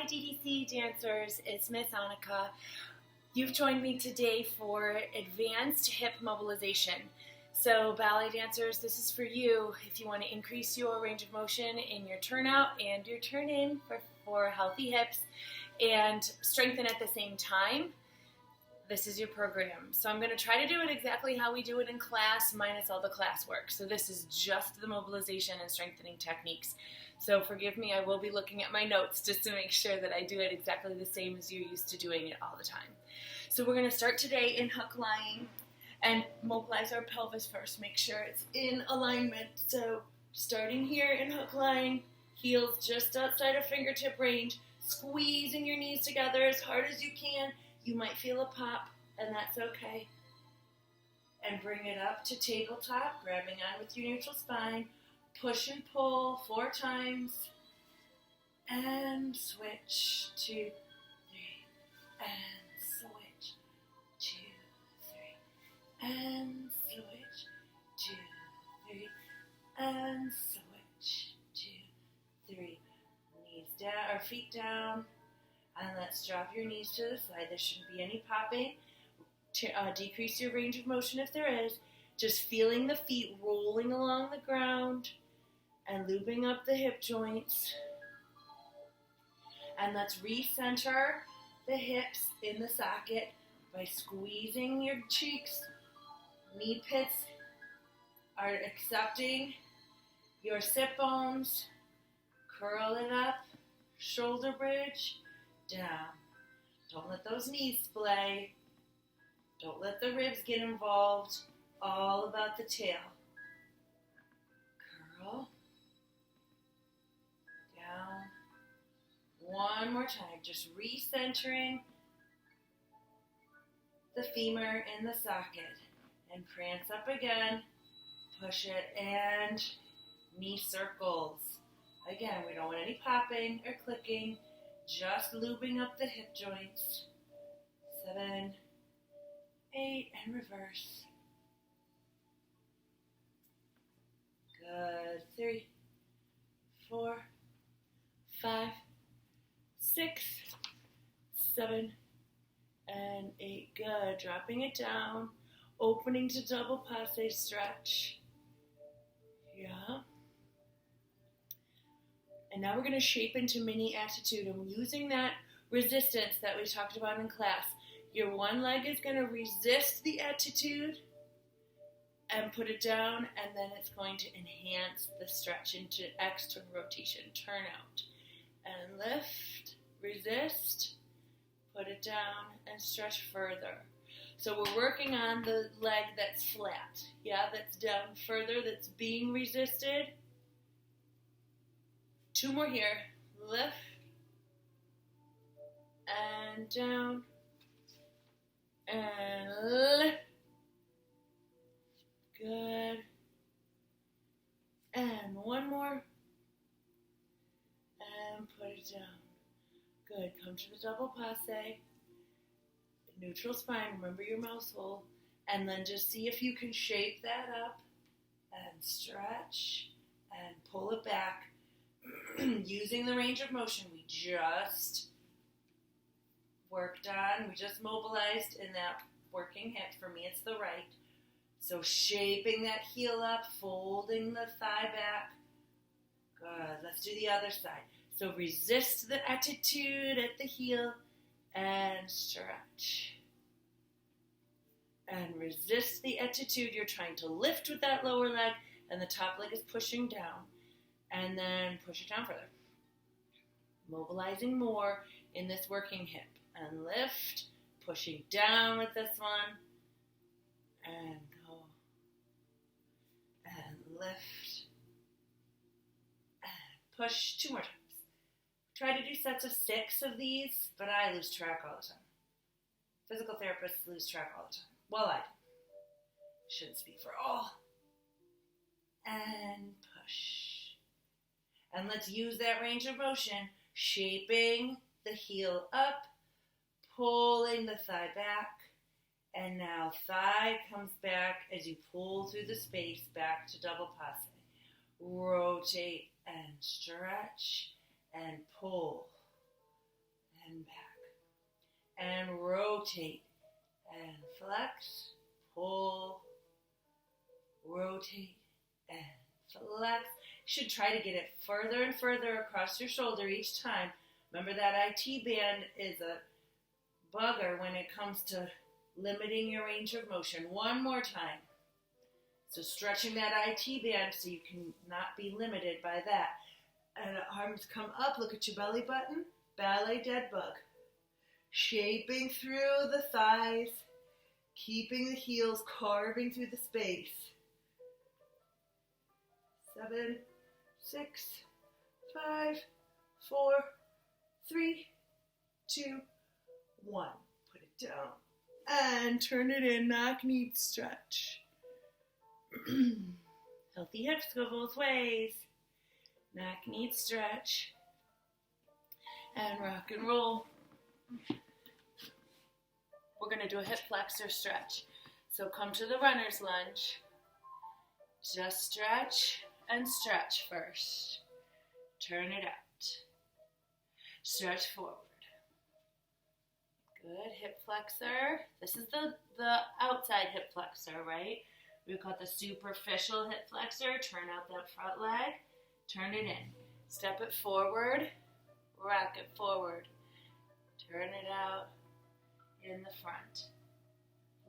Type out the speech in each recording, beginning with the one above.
DDC dancers, it's Miss Annika. You've joined me today for advanced hip mobilization. So ballet dancers, this is for you if you want to increase your range of motion in your turnout and your turn in for healthy hips and strengthen at the same time. This is your program. So I'm going to try to do it exactly how we do it in class minus all the class work. So this is just the mobilization and strengthening techniques. So forgive me, I will be looking at my notes just to make sure that I do it exactly the same as you're used to doing it all the time. So we're going to start today in hook lying and mobilize our pelvis first. Make sure it's in alignment. So starting here in hook lying, heels just outside of fingertip range, squeezing your knees together as hard as you can. You might feel a pop, and that's okay. And bring it up to tabletop, grabbing on with your neutral spine. Push and pull 4 times. And switch, 2, 3. And switch, 2, 3. And switch, 2, 3. And switch, 2, 3. Knees down, or feet down. And let's drop your knees to the side. There shouldn't be any popping. Decrease your range of motion if there is. Just feeling the feet rolling along the ground and looping up the hip joints. And let's recenter the hips in the socket by squeezing your cheeks. Knee pits are accepting your sit bones. Curl it up. Shoulder bridge. Down. Don't let those knees splay. Don't let the ribs get involved. All about the tail. Curl. Down. One more time. Just recentering the femur in the socket. And prance up again. Push it and knee circles. Again, we don't want any popping or clicking. Just lubing up the hip joints. 7, 8, and reverse. Good. 3, 4, 5, 6, 7, and 8. Good. Dropping it down. Opening to double passe stretch. Yeah. And now we're going to shape into mini attitude. And using that resistance that we talked about in class, your one leg is going to resist the attitude and put it down, and then it's going to enhance the stretch into external rotation. Turn out and lift, resist, put it down, and stretch further. So we're working on the leg that's flat, that's down further, that's being resisted. 2 more here. Lift and down and lift. Good. And 1 more. And put it down. Good. Come to the double passe. Neutral spine. Remember your mouse hole. And then just see if you can shape that up and stretch and pull it back. Using the range of motion we just worked on. We just mobilized in that working hip. For me, it's the right. So shaping that heel up, folding the thigh back. Good. Let's do the other side. So resist the attitude at the heel and stretch. And resist the attitude. You're trying to lift with that lower leg and the top leg is pushing down. And then push it down further. Mobilizing more in this working hip. And lift. Pushing down with this one. And go. And lift. And push 2 more times. Try to do sets of 6 of these, but I lose track all the time. Physical therapists lose track all the time. Well, I do. Shouldn't speak for all. And push. And let's use that range of motion, shaping the heel up, pulling the thigh back, and now thigh comes back as you pull through the space back to double passe. Rotate and stretch and pull. back. And rotate and flex, pull, rotate and flex. You should try to get it further and further across your shoulder each time. Remember that IT band is a bugger when it comes to limiting your range of motion. One more time. So stretching that IT band so you can not be limited by that. And arms come up, look at your belly button, ballet dead bug. Shaping through the thighs, keeping the heels carving through the space. 7, 6, 5, 4, 3, 2, 1. Put it down and turn it in, knock, knee, stretch. Healthy hips go both ways. Knock, knee, stretch. And rock and roll. We're going to do a hip flexor stretch. So come to the runner's lunge. Just stretch and stretch first. Turn it out. Stretch forward. Good, hip flexor. This is the outside hip flexor, right? We've got the superficial hip flexor. Turn out that front leg. Turn it in. Step it forward. Rock it forward. Turn it out in the front.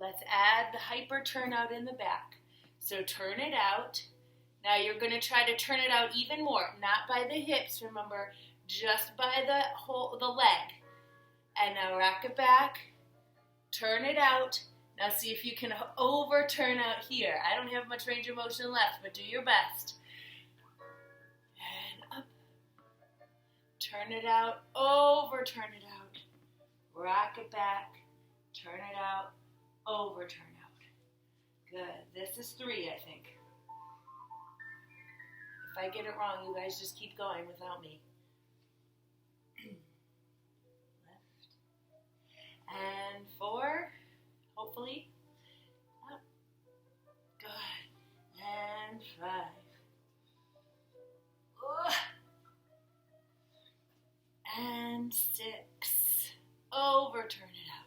Let's add the hyper turnout in the back. So turn it out. Now you're going to try to turn it out even more. Not by the hips, remember, just by the leg. And now rock it back. Turn it out. Now see if you can overturn out here. I don't have much range of motion left, but do your best. And up. Turn it out. Overturn it out. Rock it back. Turn it out. Overturn out. Good. This is 3, I think. If I get it wrong, you guys just keep going without me. Left. And 4. Hopefully. Up. Good. And 5. And 6. Overturn it out.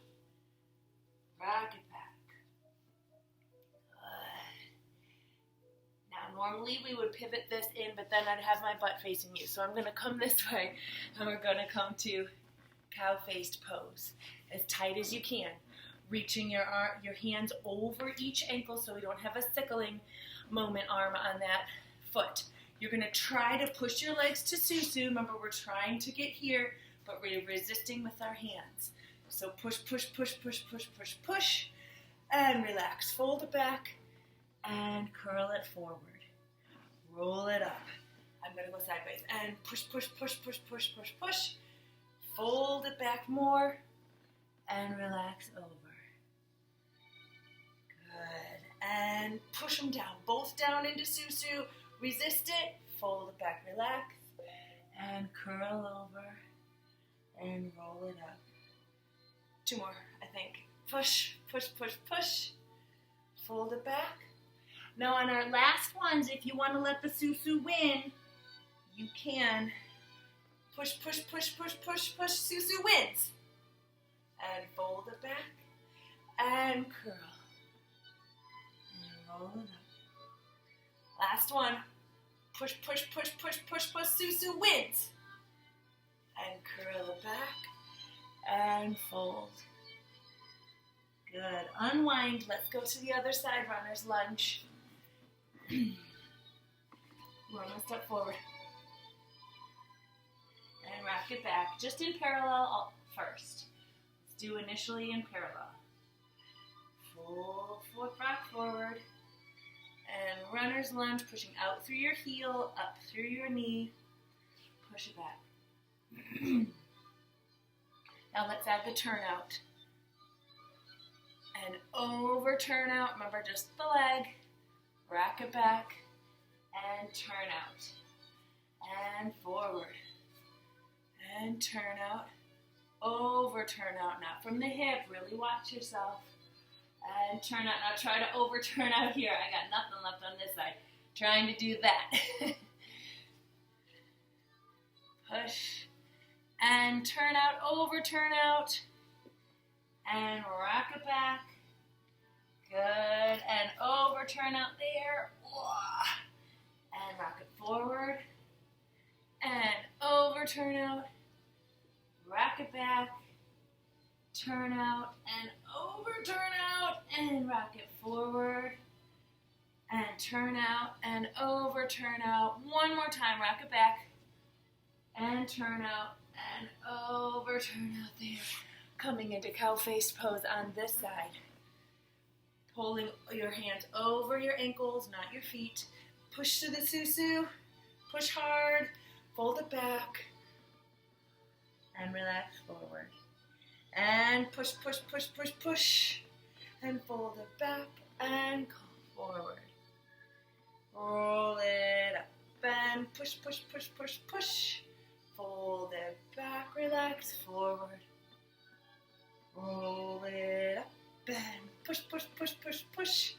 Rock it back. Good. Now, normally we would pivot this in, but then I'd have my butt facing you. So I'm going to come this way, and we're going to come to cow-faced pose. As tight as you can. Reaching your hands over each ankle so we don't have a sickling moment arm on that foot. You're going to try to push your legs to susu. Remember, we're trying to get here, but we're resisting with our hands. So push, push, push, push, push, push, push, and relax. Fold it back and curl it forward. Roll it up. I'm going to go sideways and push, push, push, push, push, push, push. Fold it back more and relax over. Good. And push them down. Both down into susu. Resist it. Fold it back. Relax. And curl over. And roll it up. 2 more, I think. Push, push, push, push. Fold it back. Now on our last ones, if you want to let the susu win, you can. Push, push, push, push, push, push. Susu wins. And fold it back. And curl. And roll it up. Last one. Push, push, push, push, push, push. Susu wins. And curl it back. And fold. Good. Unwind. Let's go to the other side. Runner's lunge. We're going to step forward. And rock it back. Just in parallel first. Let's do initially in parallel. Full rock forward. And runner's lunge, pushing out through your heel, up through your knee. Push it back. Now let's add the turnout. And over turnout. Remember, just the leg. Rock it back. And turn out. And forward. And turn out. Over turn out. Not from the hip. Really watch yourself. And turn out. Now try to overturn out here. I got nothing left on this side. Trying to do that. Push. And and turn out, over turn out, and rock it back. Good, and over turn out there, and rock it forward, and over turn out, rock it back, turn out, and over turn out, and rock it forward, and turn out, and over turn out. One more time, rock it back, and turn out, and over turn out there. Coming into cow-faced pose on this side. Pulling your hands over your ankles, not your feet. Push to the susu, push hard, fold it back, and relax forward. And push, push, push, push, push, and fold it back, and go forward. Roll it up, and push, push, push, push, push. Fold it back, relax forward. Roll it up, and push, push, push, push, push.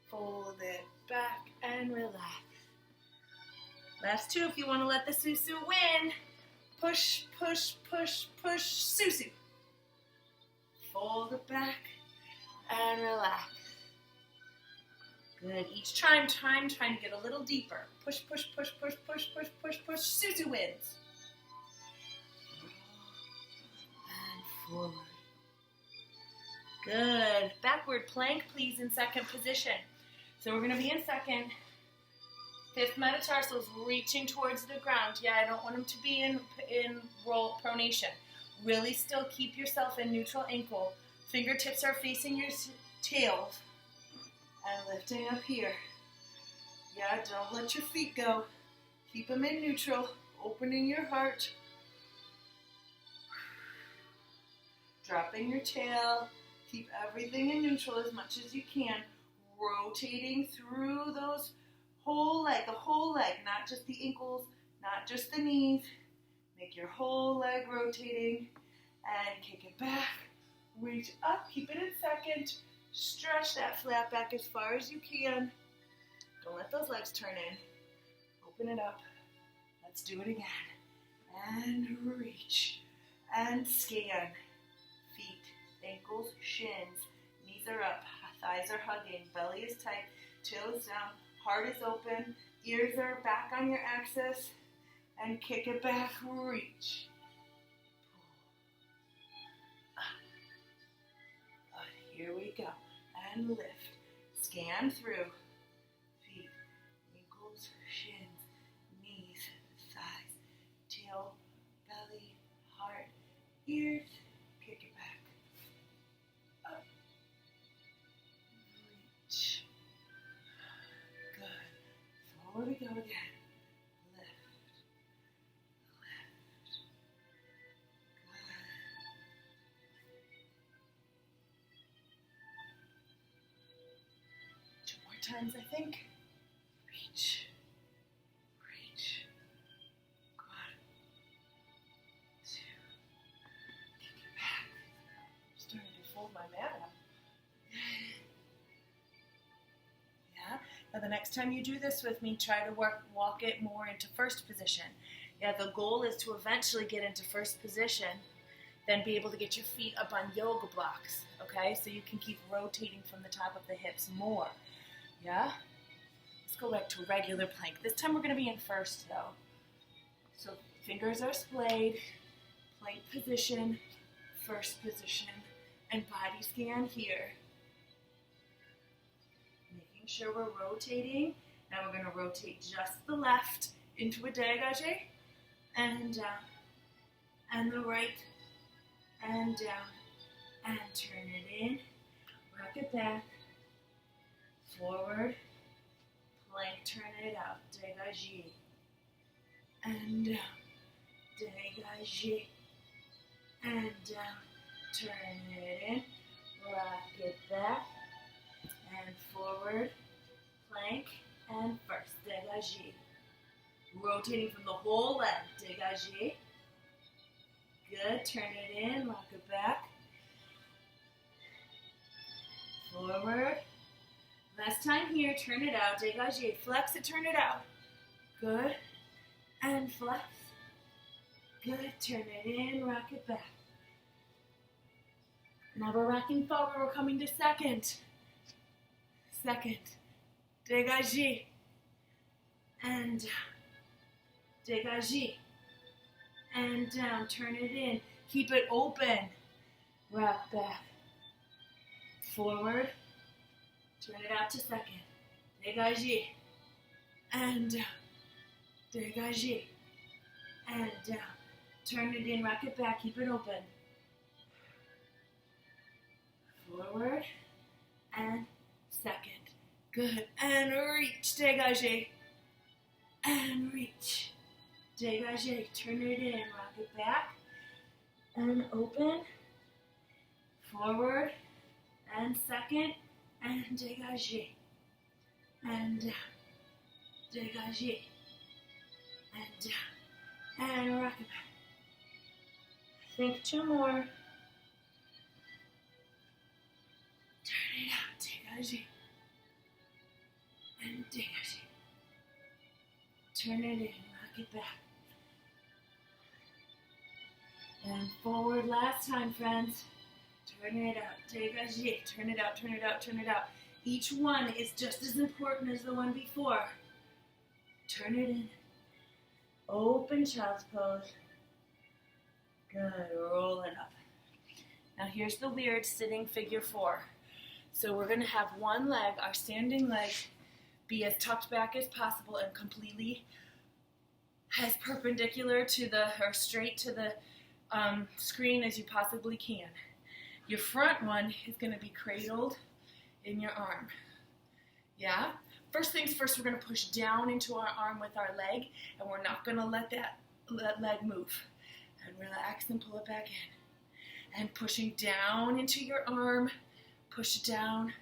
Fold it back, and relax. Last two if you want to let the susu win. Push, push, push, push, susu. Fold it back, and relax. Good. Each time trying to get a little deeper. Push, push, push, push, push, push, push, push. Susu wins. And forward. Good. Backward plank, please, in second position. So we're going to be in second. Fifth metatarsals reaching towards the ground. Yeah, I don't want them to be in roll pronation. Really still keep yourself in neutral ankle. Fingertips are facing your tails. And lifting up here. Yeah, don't let your feet go. Keep them in neutral. Opening your heart. Dropping your tail. Keep everything in neutral as much as you can. Rotating through those whole leg, the whole leg, not just the ankles, not just the knees. Make your whole leg rotating. And kick it back. Reach up. Keep it in second. Stretch that flat back as far as you can. Don't let those legs turn in. Open it up. Let's do it again. And reach. And scan. Feet, ankles, shins. Knees are up. Thighs are hugging. Belly is tight. Tail is down. Heart is open. Ears are back on your axis. And kick it back. Reach. Here we go. And lift. Scan through. Feet, ankles, shins, knees, thighs, tail, belly, heart, ears. Kick it back. Up. Reach. Good. Forward we go again. Times, I think. Reach. Reach. Good. 2. Kick it back. I'm starting to fold my mat up. Yeah. Now the next time you do this with me, try to walk it more into first position. Yeah, the goal is to eventually get into first position, then be able to get your feet up on yoga blocks, okay? So you can keep rotating from the top of the hips more. Yeah? Let's go back to regular plank. This time we're going to be in first, though. So fingers are splayed, plank position, first position, and body scan here. Making sure we're rotating. Now we're going to rotate just the left into a dégagé, and down, and the right, and down, and turn it in, rock it back, forward, plank, turn it out, dégagé, and down, dégagé, and down, turn it in, rock it back, and forward, plank, and first, dégagé. Rotating from the whole leg, dégagé. Good, turn it in, rock it back, forward. Last time here, turn it out, dégagé, flex it, turn it out. Good, and flex. Good. Turn it in, rock it back. Now we're rocking forward. We're coming to second. Second. Dégagez. And dégagez. And down. Turn it in. Keep it open. Rock back. Forward. Turn it out to second. Dégagez. And down. Dégagez. And down. Turn it in. Rock it back. Keep it open. Forward. And second. Good. And reach. Dégagez. And reach. Dégagez. Turn it in. Rock it back. And open. Forward. And second. And dégagez. And down. Dégagez. And down. And rock it back. Think 2 more. Turn it out. Dégagez. And dégagez. Turn it in. Rock it back. And forward last time, friends. Turn it out. Dégagez. Turn it out. Turn it out. Turn it out. Each one is just as important as the one before. Turn it in. Open child's pose. Good. Roll it up. Now here's the weird sitting figure 4. So we're going to have one leg, our standing leg, be as tucked back as possible and completely as perpendicular to or straight to the screen as you possibly can. Your front one is going to be cradled in your arm. Yeah? First things first, we're going to push down into our arm with our leg, and we're not going to let that leg move. And relax and pull it back in. And pushing down into your arm, push down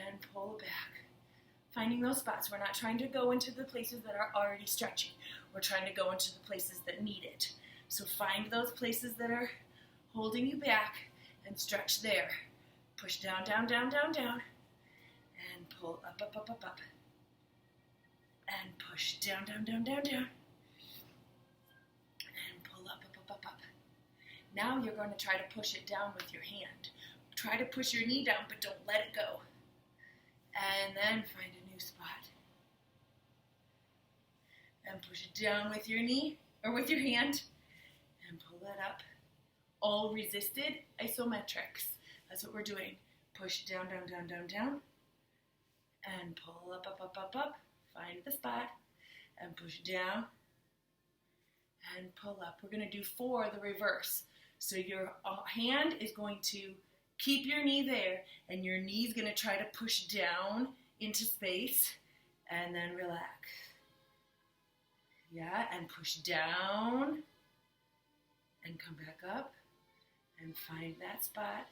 and pull it back. Finding those spots. We're not trying to go into the places that are already stretching. We're trying to go into the places that need it. So find those places that are holding you back and stretch there. Push down, down, down, down, down. And pull up, up, up, up, up. And push down, down, down, down, down. And pull up, up, up, up, up. Now you're going to try to push it down with your hand. Try to push your knee down, but don't let it go. And then find a new spot. And push it down with your knee, or with your hand. And pull that up. All resisted isometrics. That's what we're doing. Push down, down, down, down, down. And pull up, up, up, up, up. Find the spot. And push down. And pull up. We're going to do 4 the reverse. So your hand is going to keep your knee there, and your knee's going to try to push down into space, and then relax. Yeah, and push down, and come back up, and find that spot,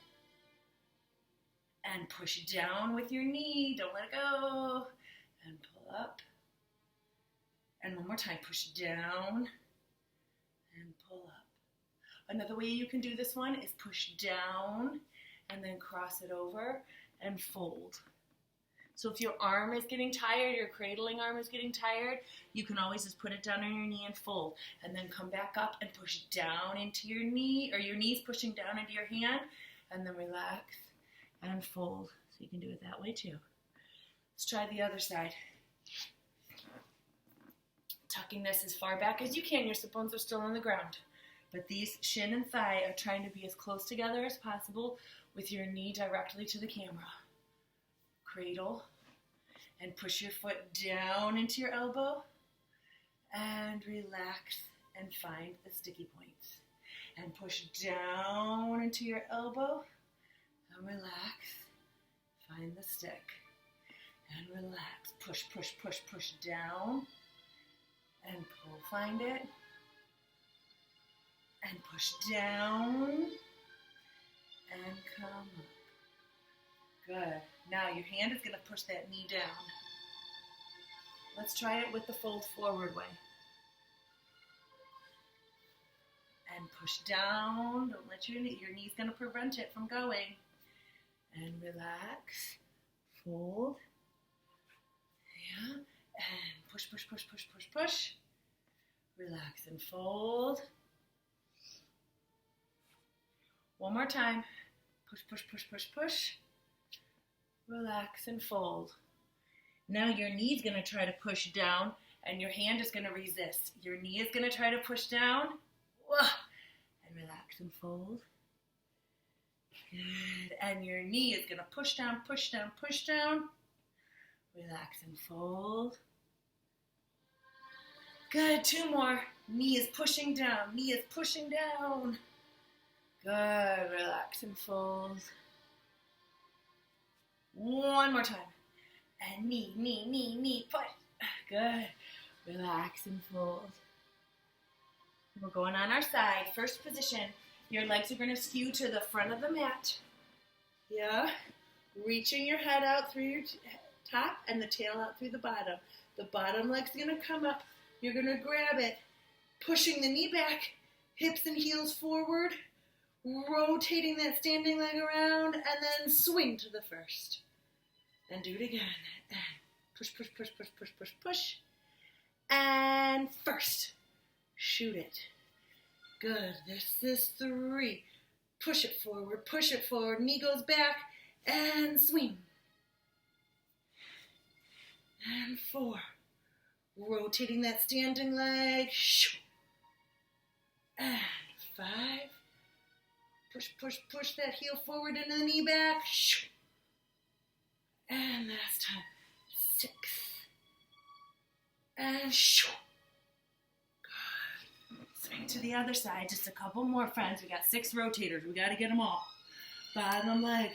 and push down with your knee, don't let it go, and pull up, and one more time, push down, and pull up. Another way you can do this one is push down, and then cross it over and fold. So if your arm is getting tired, your cradling arm is getting tired, you can always just put it down on your knee and fold, and then come back up and push down into your knee, or your knee's pushing down into your hand, and then relax and fold. So you can do it that way too. Let's try the other side. Tucking this as far back as you can. Your sit bones are still on the ground. But these shin and thigh are trying to be as close together as possible with your knee directly to the camera. Cradle and push your foot down into your elbow and relax and find the sticky points. And push down into your elbow and relax. Find the stick and relax. Push, push, push, push down and pull. Find it. And push down and come up. Good. Now your hand is going to push that knee down. Let's try it with the fold forward way. And push down. Don't let your knee's going to prevent it from going. And relax. Fold. Yeah. And push, push, push, push, push, push. Relax and fold. One more time. Push, push, push, push, push. Relax and fold. Now your knee is going to try to push down and your hand is going to resist. Your knee is going to try to push down. And relax and fold. Good. And your knee is going to push down, push down, push down. Relax and fold. Good. Two more. Knee is pushing down. Knee is pushing down. Good. Relax and fold. One more time. And knee, knee, knee, knee, push. Good. Relax and fold. We're going on our side. First position. Your legs are going to skew to the front of the mat. Yeah. Reaching your head out through your top and the tail out through the bottom. The bottom leg's going to come up. You're going to grab it. Pushing the knee back. Hips and heels forward. Rotating that standing leg around. And then swing to the first. And do it again. And push, push, push, push, push, push, push. And first. Shoot it. Good. This is 3. Push it forward. Push it forward. Knee goes back. And swing. And 4. Rotating that standing leg. And 5. Push, push, push that heel forward and the knee back. And last time. 6. And swing to the other side. Just a couple more, friends. We got 6 rotators. We got to get them all. Bottom leg.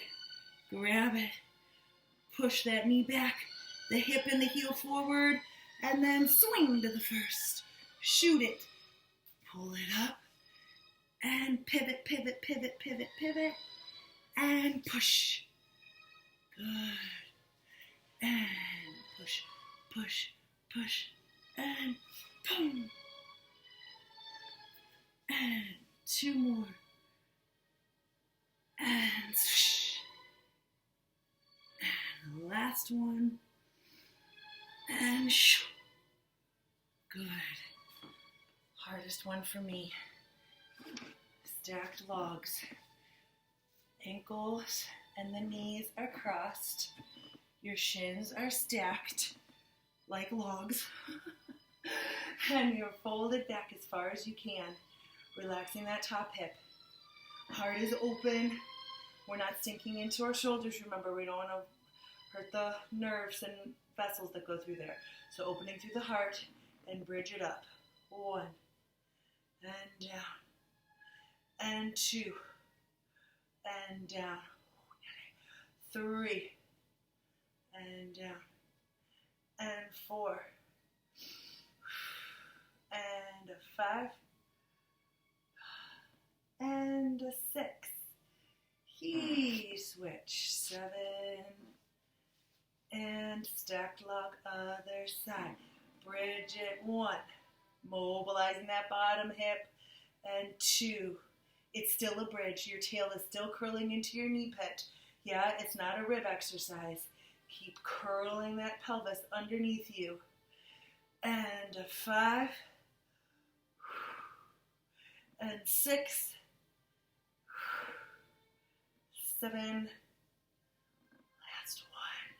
Grab it. Push that knee back. The hip and the heel forward. And then swing to the first. Shoot it. Pull it up. And pivot, pivot, pivot, pivot, pivot. And push. Good. And push, push, push. And boom. And 2 more. And swoosh. And the last one. And shoo. Good. Hardest one for me. Stacked logs. Ankles and the knees are crossed. Your shins are stacked like logs. And you're folded back as far as you can. Relaxing that top hip. Heart is open. We're not sinking into our shoulders. Remember, we don't want to hurt the nerves and vessels that go through there. So opening through the heart and bridge it up. 1. And down. And 2. And down. 3. And down. And 4. And a 5. And a 6. He switch. 7. And stacked log other side. Bridge it. 1. Mobilizing that bottom hip. And 2. It's still a bridge. Your tail is still curling into your knee pit. Yeah, it's not a rib exercise. Keep curling that pelvis underneath you. And a 5. And 6. 7. Last one.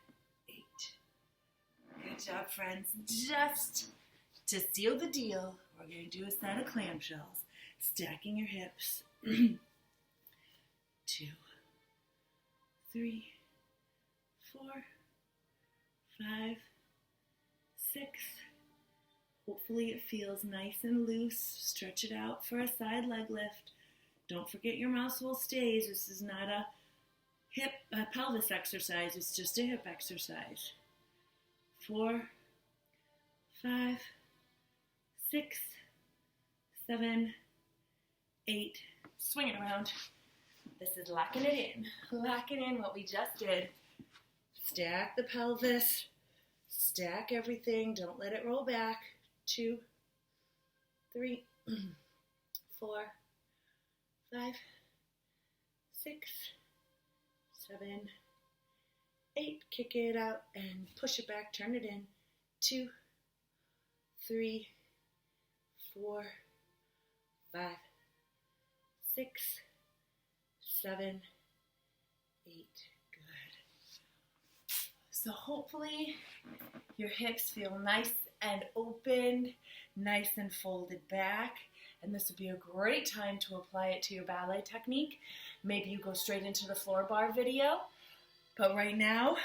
8. Good job, friends. Just to seal the deal, we're going to do a set of clamshells. Stacking your hips. 2, 3, 4, 5, 6. Hopefully it feels nice and loose. Stretch it out for a side leg lift. Don't forget your mouse hole stays. This is not a pelvis exercise. It's just a hip exercise. 4, 5, 6, 7, 8. Swing it around. This is locking it in. Locking in what we just did. Stack the pelvis. Stack everything. Don't let it roll back. 2, 3, 4, 5, 6, 7, 8. Kick it out and push it back. Turn it in. 2, 3, 4, 5, 6, 7, 8, good. So hopefully your hips feel nice and open, nice and folded back, and this would be a great time to apply it to your ballet technique. Maybe you go straight into the floor bar video, but right now,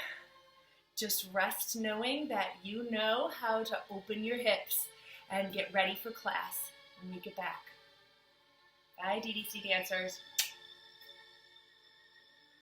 just rest knowing that you know how to open your hips and get ready for class when we get back. Bye, DDC dancers.